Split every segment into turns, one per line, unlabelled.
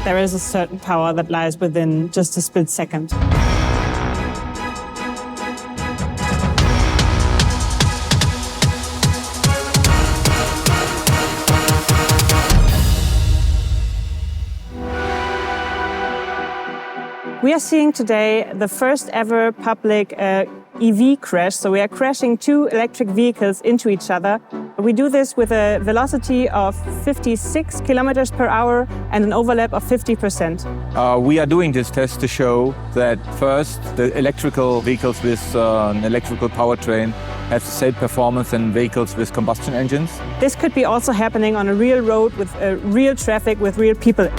there is a certain power that lies within just a split second. We are seeing today the first ever public EV crash. So we are crashing two electric vehicles into each other. We do this with a velocity of 56 kilometers per hour and an overlap of 50%.
We are doing this test to show that first, the electrical vehicles with an electrical powertrain have the same performance than vehicles with combustion engines.
This could be also happening on a real road with real traffic, with real people.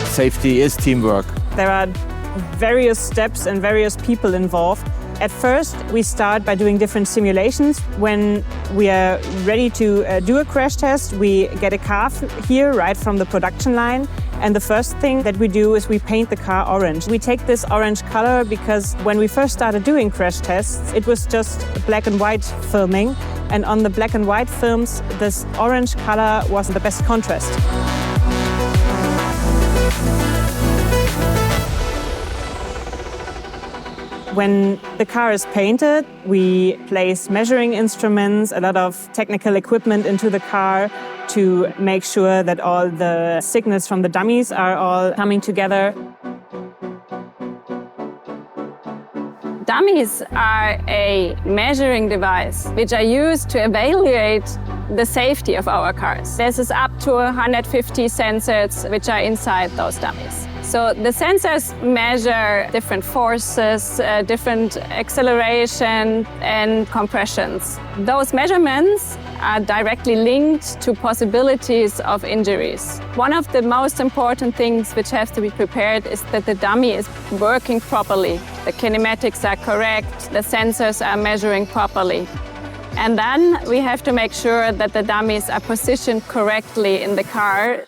Safety is teamwork.
There are various steps and various people involved. At first, we start by doing different simulations. When we are ready to do a crash test, we get a car here right from the production line. And the first thing that we do is we paint the car orange. We take this orange color because when we first started doing crash tests, it was just black and white filming. And on the black and white films, this orange color was the best contrast. When the car is painted, we place measuring instruments, a lot of technical equipment into the car to make sure that all the signals from the dummies are all coming together.
Dummies are a measuring device which are used to evaluate the safety of our cars. This is up to 150 sensors which are inside those dummies. So the sensors measure different forces, different acceleration and compressions. Those measurements are directly linked to possibilities of injuries. One of the most important things which has to be prepared is that the dummy is working properly. The kinematics are correct, the sensors are measuring properly. And then we have to make sure that the dummies are positioned correctly in the car.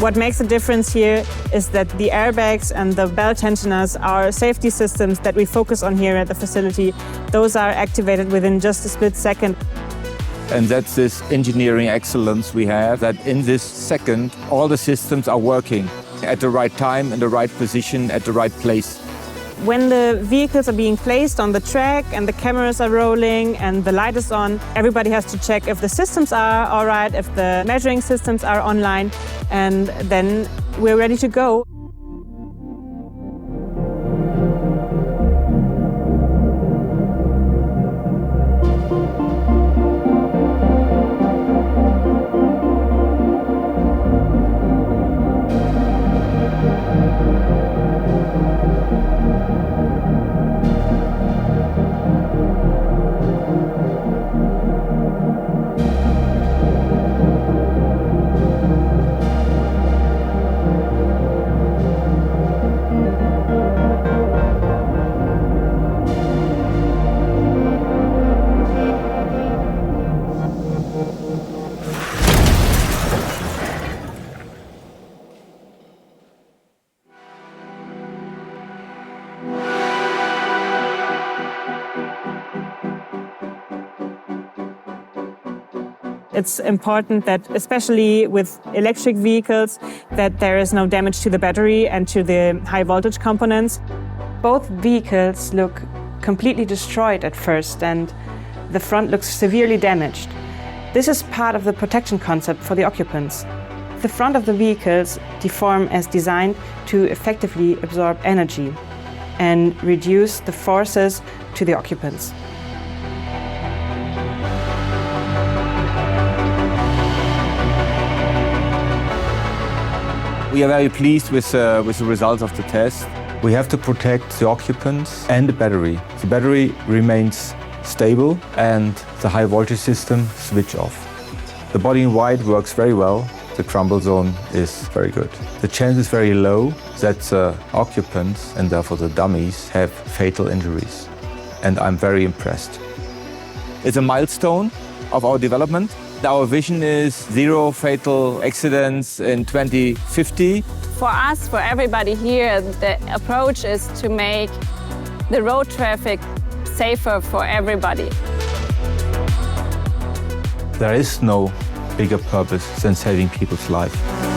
What makes a difference here is that the airbags and the belt tensioners are safety systems that we focus on here at the facility. Those are activated within just a split second.
And that's this engineering excellence we have, that in this second, all the systems are working at the right time, in the right position, at the right place.
When the vehicles are being placed on the track and the cameras are rolling and the light is on, everybody has to check if the systems are all right, if the measuring systems are online, and then we're ready to go. It's important that, especially with electric vehicles, that there is no damage to the battery and to the high voltage components. Both vehicles look completely destroyed at first, and the front looks severely damaged. This is part of the protection concept for the occupants. The front of the vehicles deform as designed to effectively absorb energy and reduce the forces to the occupants.
We are very pleased with the results of the test. We have to protect the occupants and the battery. The battery remains stable and the high voltage system switch off. The body in white works very well. The crumble zone is very good. The chance is very low that the occupants and therefore the dummies have fatal injuries. And I'm very impressed. It's a milestone of our development. Our vision is 0 fatal accidents in 2050.
For us, for everybody here, the approach is to make the road traffic safer for everybody.
There is no bigger purpose than saving people's lives.